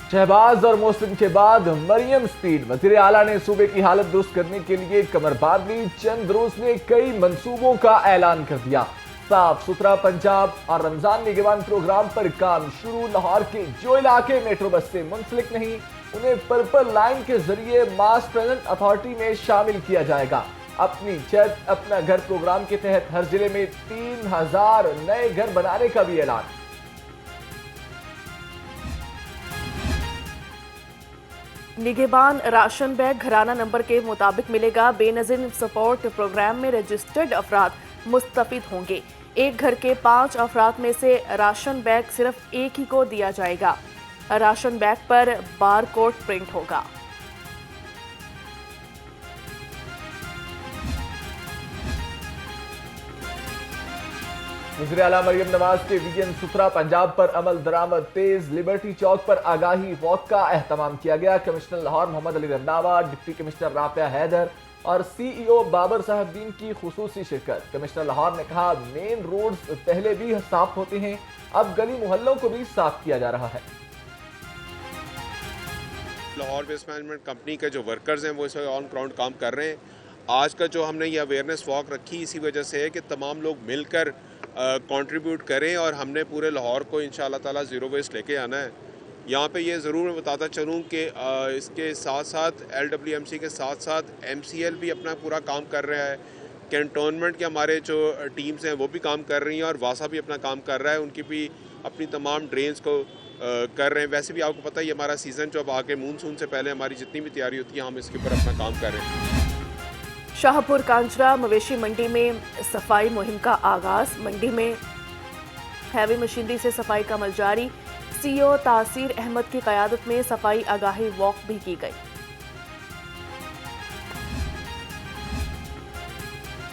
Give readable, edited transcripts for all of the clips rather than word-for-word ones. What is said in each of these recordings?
शहबाज और मोहसिन के बाद मरियम स्पीड। वजीर आला ने सूबे की हालत दुरुस्त करने के लिए कमर बांध ली। चंद रोज में कई मंसूबों का ऐलान कर दिया। साफ सुथरा पंजाब और रमजान निगरान प्रोग्राम पर काम शुरू। लाहौर के जो इलाके मेट्रो बस से मुंसलिक नहीं, उन्हें पर्पल लाइन के जरिए मास ट्रांजिट अथॉरिटी में शामिल किया जाएगा। अपनी छत अपना घर प्रोग्राम के तहत हर जिले में 3000 नए घर बनाने का भी ऐलान। निगहबान राशन बैग घराना नंबर के मुताबिक मिलेगा। बेनजीर सपोर्ट प्रोग्राम में रजिस्टर्ड अफराद मुस्तफिद होंगे। एक घर के 5 अफराद में से राशन बैग सिर्फ एक ही को दिया जाएगा। राशन बैग पर बार कोड प्रिंट होगा। वज़ीर आला मरियम नवाज के वीएन सुथरा पंजाब पर अमल दरामद तेज। लिबर्टी चौक पर आगाही वॉक का एहतमाम किया गया। Commissioner Lahore Mohammad Ali Randhawa, deputy commissioner Rafia Haider और सीईओ बाबर साहबदीन की खुसूसी शिरकत। कमिश्नर लाहौर ने कहा, मेन रोड्स पहले भी साफ होते हैं, अब गली मोहल्लों को भी साफ किया जा रहा है। लाहौर वेस्ट मैनेजमेंट कंपनी के जो वर्कर्स हैं वो इस वक्त ऑन ग्राउंड काम कर रहे हैं। आज का जो हमने ये अवेयरनेस वॉक रखी इसी वजह से है कि तमाम लोग मिलकर कंट्रीब्यूट करें और हमने पूरे लाहौर को इंशाअल्लाह ताला ज़ीरो वेस्ट लेके आना है। यहाँ पे ये ज़रूर मैं बताता चलूँ कि इसके साथ साथ LWMC के साथ साथ MCL भी अपना पूरा काम कर रहा है। कैंटोनमेंट के हमारे जो टीम्स हैं वो भी काम कर रही हैं और वासा भी अपना काम कर रहा है। उनकी भी अपनी तमाम ड्रेन्स को कर रहे हैं। वैसे भी आपको पता है ये हमारा सीज़न जो अब आके मानसून से पहले हमारी जितनी भी तैयारी होती है हम इसके ऊपर अपना काम कर रहे हैं। शाहपुर कांचरा मवेशी मंडी में सफाई मुहिम का आगाज। मंडी में हैवी मशीनरी से सफाई का अमल जारी। सीईओ तासीर अहमद की क़यादत में सफाई आगाही वॉक भी की गई।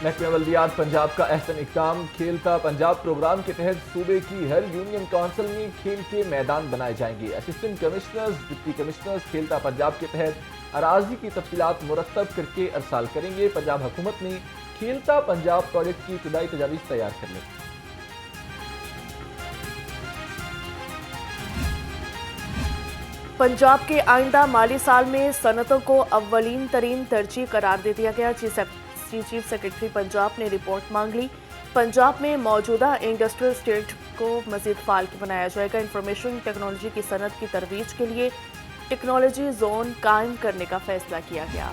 महकमे बल्दियात पंजाब का अहसन इक़दाम। खेलता पंजाब प्रोग्राम के तहत सूबे की हर यूनियन काउंसिल में खेल के मैदान बनाए जाएंगे। असिस्टेंट कमिश्नर्स, डिप्टी कमिश्नर्स खेलता पंजाब के तहत अराजी की तफसीलात मुरतब करके अरसाल करेंगे। पंजाब हुकूमत ने खेलता पंजाब प्रोजेक्ट की इब्तदाई तजावीज़ तैयार कर ली। पंजाब के आइंदा माली साल में सनतों को अव्वलीन तरीन तरजीह करार दे दिया गया। चीफ सेक्रेटरी पंजाब ने रिपोर्ट मांग ली। पंजाब में मौजूदा इंडस्ट्रियल स्टेट को मजीद फाल बनाया जाएगा। इंफॉर्मेशन टेक्नोलॉजी की सनत की तरवीज के लिए टेक्नोलॉजी जोन कायम करने का फैसला किया गया।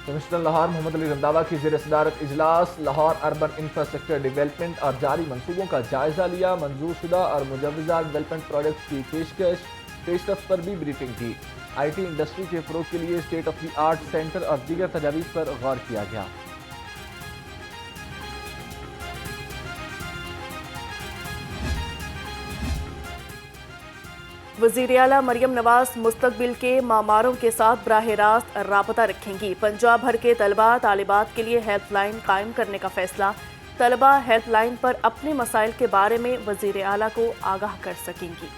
कमिश्नर लाहौर मोहम्मद अली रंधावा की ज़ेर सदारत इजलास। लाहौर अर्बन इंफ्रास्ट्रक्चर डेवलपमेंट और जारी मंसूबों का जायजा लिया। मंजूर शुदा और मुजव्वज़ा डेवलपमेंट प्रोजेक्ट्स की पेशकश पेशरफ पर भी ब्रीफिंग की। IT इंडस्ट्री के फ़रोग़ के लिए state of the art centre और दीगर तजावीज़ पर गौर किया गया। वज़ीर आला मरियम नवाज मुस्तकबिल के मामारों के साथ बराह रास्त राबता रखेंगी। पंजाब भर के तलबा तालिबात के लिए हेल्पलाइन कायम करने का फैसला। तलबा हेल्पलाइन पर अपने मसाइल के बारे में वज़ीर आला को आगाह कर सकेंगी।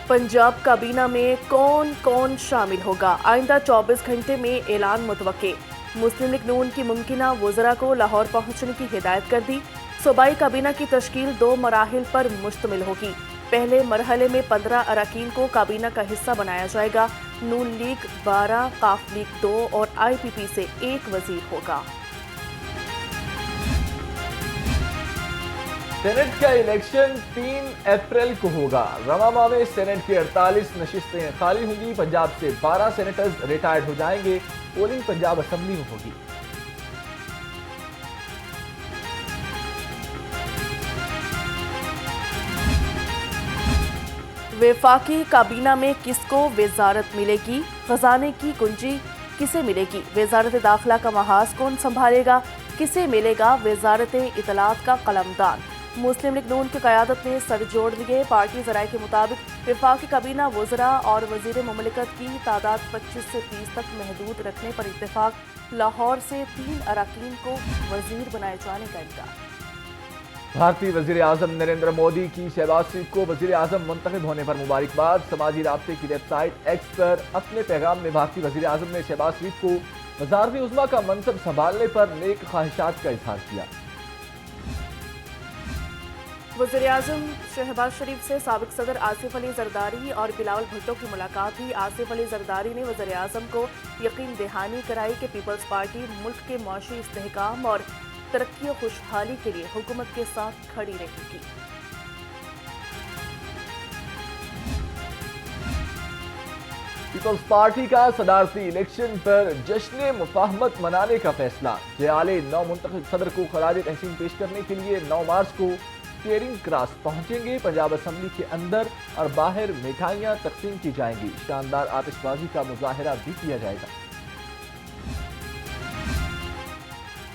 पंजाब काबीना में कौन कौन शामिल होगा? आइंदा 24 घंटे में ऐलान मुतवक्के। मुस्लिम लीग नून की मुमकिना वज़रा को लाहौर पहुंचने की हिदायत कर दी। सूबाई काबीना की तश्कील 2 मराहिल पर मुश्तमिल होगी। पहले मरहले में 15 अरकान को काबीना का हिस्सा बनाया जाएगा। नून लीग 12, काफ लीग 2 और IPP से 1 वजीर होगा। सेनेट का इलेक्शन 3 अप्रैल को होगा। रवामा में सेनेट की 48 नशिस्तें खाली होंगी। पंजाब से 12 सेनेटर्स रिटायर्ड हो जाएंगे। पोलिंग पंजाब असेंबली में होगी। वफाकी काबीना में किसको वजारत मिलेगी? खजाने की कुंजी किसे मिलेगी? वजारत दाखिला का महाज कौन संभालेगा? किसे मिलेगा वजारत इतलात का कलमदान? मुस्लिम लीग नून की क़यादत ने सर जोड़ दिए। पार्टी ज़राए के मुताबिक वफाकी काबीना वज़रा और वज़ीर मुमलिकत की तादाद 25 से 30 तक महदूद रखने पर इत्तेफाक। लाहौर से 3 अरकान को वज़ीर बनाए जाने का इम्कान। भारतीय वज़ीर आज़म नरेंद्र मोदी की शहबाज शरीफ को वज़ीर आज़म मुंतखब होने पर मुबारकबाद। समाजी राब्ते की वेबसाइट एक्स पर अपने पैगाम में भारतीय वज़ीर आज़म ने शहबाज शरीफ को वज़ारत उज़्मा का मनसब संभालने पर नेक ख्वाहिशात का इजहार किया। वज़ीर-ए-आज़म शहबाज शरीफ से साबिक सदर आसिफ अली जरदारी और बिलावल भुट्टो की मुलाकात हुई। आसिफ अली जरदारी ने वज़ीर-ए-आज़म को यकीन दहानी कराई कि पीपल्स पार्टी मुल्क के मुआशी इस्तेहकाम और तरक्की और खुशहाली के लिए हुकूमत के साथ खड़ी रहेगी। पीपल्स पार्टी का सदारती इलेक्शन पर जश्न मुफाहमत मनाने का फैसला। जयाले नौ मुंतखब सदर को खराज तहसीन पेश करने के लिए 9 मार्च को चेयरिंग क्रॉस पहुंचेंगे। पंजाब असम्बली के अंदर और बाहर मिठाइयां तकसीम की जाएंगी। शानदार आतिशबाजी का मुजाहरा भी किया जाएगा।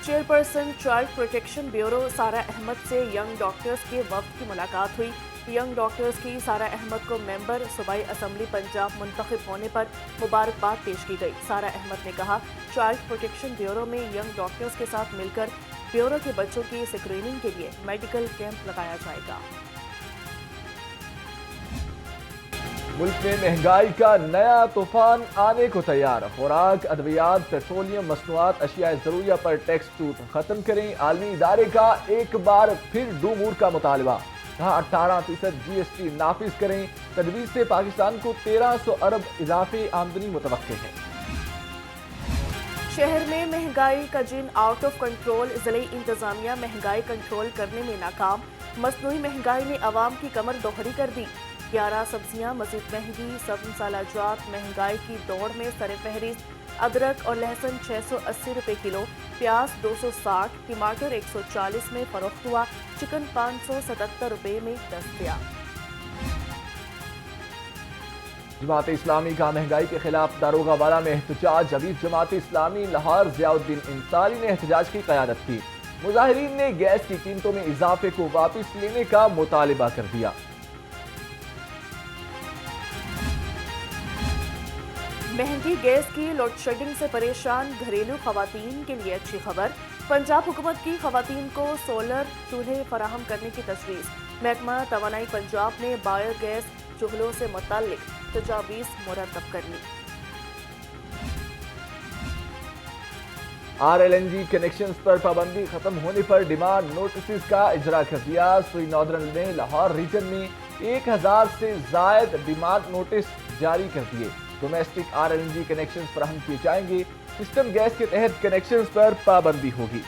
चेयरपर्सन चाइल्ड प्रोटेक्शन ब्यूरो सारा अहमद से यंग डॉक्टर्स के वफ्द की मुलाकात हुई। यंग डॉक्टर्स की सारा अहमद को मेंबर सूबाई असम्बली पंजाब मुंतखब होने पर मुबारकबाद पेश की गई। सारा अहमद ने कहा, चाइल्ड प्रोटेक्शन ब्यूरो में यंग डॉक्टर्स के साथ मिलकर ब्यूरो के बच्चों की स्क्रीनिंग के लिए मेडिकल कैंप लगाया जाएगा। मुल्क में महंगाई का नया तूफान आने को तैयार। खुराक, अद्वियात, पेट्रोलियम मसनूआत, अशिया ज़रूरिया पर टैक्स छूट खत्म करें। आलमी इदारे का एक बार फिर डूमूर का मुतालबा। कहा 18% GST नाफिज करें। तजवीज़ से पाकिस्तान को 1300 अरब इजाफे आमदनी मुतवक्के है। शहर में महंगाई का जिन आउट ऑफ कंट्रोल। ज़िले इंतजामिया महंगाई कंट्रोल करने में नाकाम। मसनूई महंगाई ने अवाम की कमर दोहरी कर दी। 11 सब्जियां मजीद महंगी। सब मसालाजात महंगाई की दौड़ में सरफहरिस्त। अदरक और लहसुन 680 रुपए किलो, प्याज 260, टमाटर 140 में फरोख्त हुआ। चिकन 577 रुपए में दस्तयाब। जमात इस्लामी का महंगाई के खिलाफ दारोगा वाला में एहतजाज। अभी जमात इस्लामी लाहौर ज़ियाउद्दीन इंसारी ने एहतजाज की क़यादत की। मुजाहिरीन ने गैस की कीमतों में इजाफे को वापस लेने का मुतालिबा कर दिया। महंगी गैस की लोड शेडिंग से परेशान घरेलू खवातीन के लिए अच्छी खबर। पंजाब हुकूमत की खवातीन को सोलर चूल्हे फराहम करने की तजवीज़। महकमा तवानाई पंजाब ने बायोगैस चूल्हों से मुताल्लिक तजावीज़ मुरतब कर ली। RLNG कनेक्शंस पर पाबंदी खत्म होने पर डिमांड नोटिस का इजरा कर दिया। सुई नॉर्दर्न ने लाहौर रीजन में 1000 से जायद डिमांड नोटिस जारी कर दिए। डोमेस्टिक RLNG कनेक्शंस फराहम किए जाएंगे। सिस्टम गैस के तहत कनेक्शंस पर पाबंदी होगी।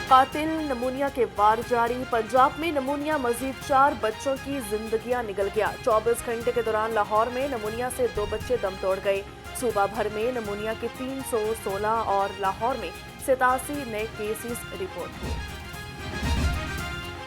कातिल नमूनिया के वार जारी। पंजाब में नमूनिया मजीद 4 बच्चों की जिंदगियां निगल गया। 24 घंटे के दौरान लाहौर में नमूनिया से 2 बच्चे दम तोड़ गए। सूबा भर में नमूनिया के 316 और लाहौर में 87 नए केसेस रिपोर्ट हुए।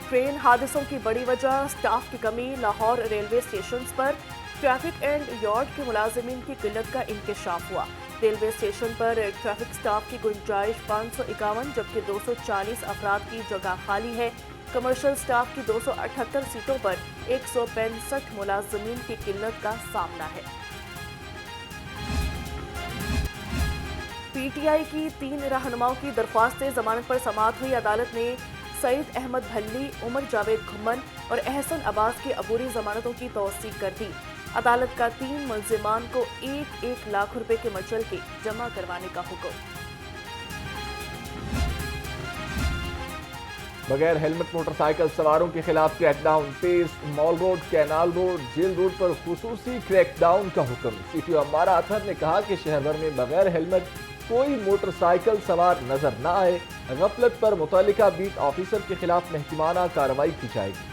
ट्रेन हादसों की बड़ी वजह स्टाफ की कमी। लाहौर रेलवे स्टेशन पर ट्रैफिक एंड यार्ड के मुलाजिमीन की किल्लत का इंकशाफ हुआ। रेलवे स्टेशन पर ट्रैफिक स्टाफ की गुंजाइश 551 जबकि 240 अफराद की जगह खाली है। कमर्शियल स्टाफ की 278 सीटों पर 165 मुलाजिमीन की किल्लत का सामना है। PTI की 3 रहनुमाओं की दरख्वास्त से जमानत पर समाअत हुई। अदालत ने सईद अहमद भल्ली, उमर जावेद घुम्मन और एहसन अब्बास की अबूरी जमानतों की तौसीक कर दी। अदालत का 3 मुल्जिमान को 1-1 लाख रुपए के मचल के जमा करवाने का हुक्म। बगैर हेलमेट मोटरसाइकिल सवारों के खिलाफ क्रैकडाउन तेज। Mall Road, Canal Road, Jail Road पर खुसूसी क्रैकडाउन का हुक्म। CTO अम्बारा अतहर ने कहा कि शहर भर में बगैर हेलमेट कोई मोटरसाइकिल सवार नजर न आए। गफलत पर मुतल्लिका बीट ऑफिसर के खिलाफ महकमाना कार्रवाई की जाएगी।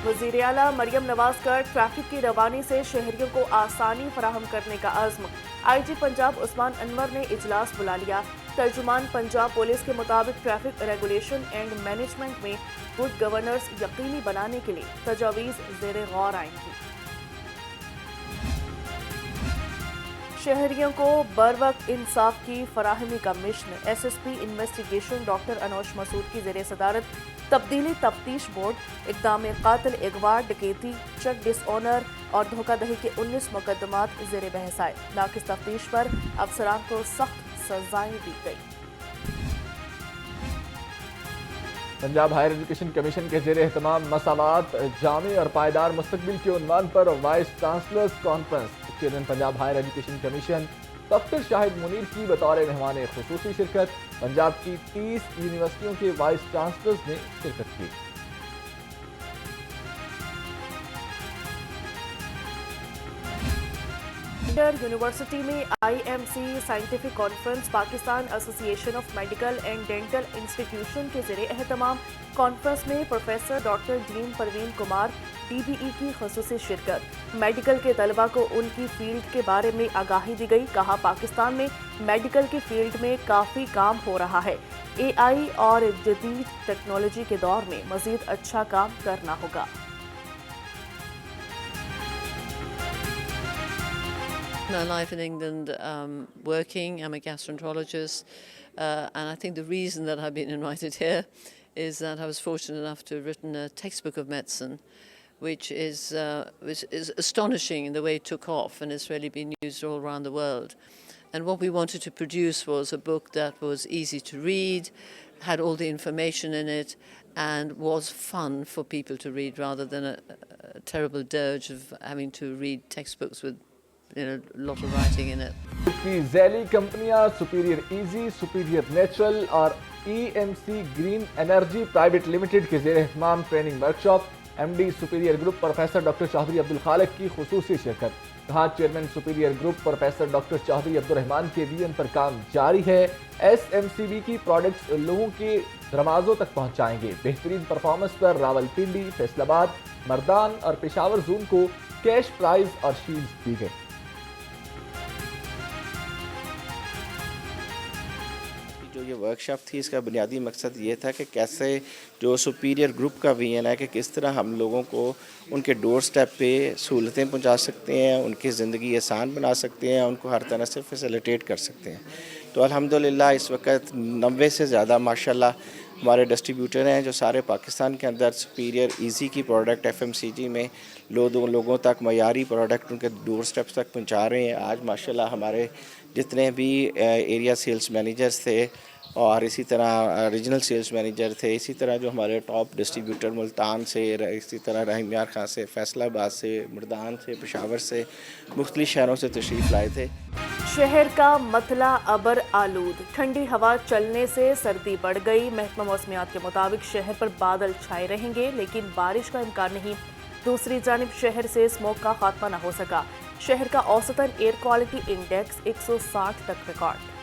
वज़ीर आला मरियम नवाज का ट्रैफिक की रवानी से शहरियों को आसानी फराहम करने का अज़्म। IG पंजाब उस्मान अनवर ने इजलास बुला लिया। तर्जुमान पंजाब पुलिस के मुताबिक ट्रैफिक रेगुलेशन एंड मैनेजमेंट में गुड गवर्नेंस यकीनी बनाने के लिए तजावीज़ ज़ेरे गौर आएंगी। शहरियों को बर वक्त इंसाफ की फराहमी का मिशन। SSP investigation doctor Anosh Masood की ज़ेरे सदारत तब्दीली तफ्तीश बोर्ड इक़दाम कातिल, अगवा, डकैती, चेक डिसऑनर और धोखाधड़ी के 19 मुकदमात ज़ेरे बहस आए। नाकिस तफ्तीश पर अफसरान को सख्त सजाएं दी गई। पंजाब हायर एजुकेशन कमीशन के ज़ेरे एहतमाम मसावात, जामे और पायदार मुस्तकबिल के उन्वान पर vice chancellors conference. Chairman Punjab higher education commission doctor Shahid Munir की बतौर मेहमान खुसूसी शिरकत। पंजाब की 30 यूनिवर्सिटियों के वाइस चांसलर्स ने शिरकत की। यूनिवर्सिटी में IMC scientific conference Pakistan association of medical and dental institution के ज़रिए एहतमाम। कॉन्फ्रेंस में professor doctor dean Parveen Kumar DBE की खसूसी शिरकत। मेडिकल के तलबा को उनकी फील्ड के बारे में आगाही दी गई। कहा पाकिस्तान में मेडिकल की फील्ड में काफ़ी काम हो रहा है। AI और जदीद टेक्नोलॉजी के दौर में मज़ीद अच्छा काम करना होगा। My life in England working, I'm a gastroenterologist, and I think the reason that I've been invited here is that I was fortunate enough to have written a textbook of medicine, which is astonishing in the way it took off, and it's really been used all around the world. And what we wanted to produce was a book that was easy to read, had all the information in it, and was fun for people to read rather than a terrible dirge of having to read textbooks with a lot of writing in it. की ज़ैली कंपनियां Superior इजी, Superior Natural और EMC Green Energy Private Limited के ज़ेर एहतमाम training workshop. MD Superior Group professor doctor Chaudhry Abdul Khaliq की खुसूसी शिरकत। कहा chairman Superior Group professor doctor Chaudhry Abdul Rehman के विजन पर काम जारी है। SMCB की प्रोडक्ट्स लोगों के दरवाजों तक पहुंचाएंगे। बेहतरीन परफॉर्मेंस पर रावलपिंडी, फैसलाबाद, मर्दान और पेशावर जोन को कैश प्राइज और शील्ड्स दी गई। जो ये वर्कशॉप थी इसका बुनियादी मकसद ये था कि कैसे जो सुपीरियर ग्रुप का विजन है कि किस तरह हम लोगों को उनके डोर स्टेप पे सहूलतें पहुंचा सकते हैं, उनकी ज़िंदगी आसान बना सकते हैं, उनको हर तरह से फैसिलिटेट कर सकते हैं। तो अल्हम्दुलिल्लाह इस वक्त 90 से ज़्यादा माशाल्लाह हमारे डिस्ट्रीब्यूटर हैं जो सारे पाकिस्तान के अंदर सुपीरियर इजी की प्रोडक्ट FMCG में लोगों तक मयारी प्रोडक्ट उनके डोर स्टेप्स तक पहुंचा रहे हैं। आज माशाल्लाह हमारे जितने भी एरिया सेल्स मैनेजर्स थे और इसी तरह रीजनल सेल्स मैनेजर थे, इसी तरह जो हमारे टॉप डिस्ट्रीब्यूटर मुल्तान से, इसी तरह रहीम यार खां से, फैसलाबाद से, मर्दान से, पेशावर से, मुख्तलिफ शहरों से तशरीफ़ लाए थे। शहर का मतला अबर आलूद, ठंडी हवा चलने से सर्दी बढ़ गई। महकमा मौसमियात के मुताबिक शहर पर बादल छाए रहेंगे लेकिन बारिश का इम्कान नहीं। दूसरी जानिब शहर से स्मोक का खात्मा न हो सका। शहर का औसतन एयर क्वालिटी इंडेक्स 160 तक रिकॉर्ड।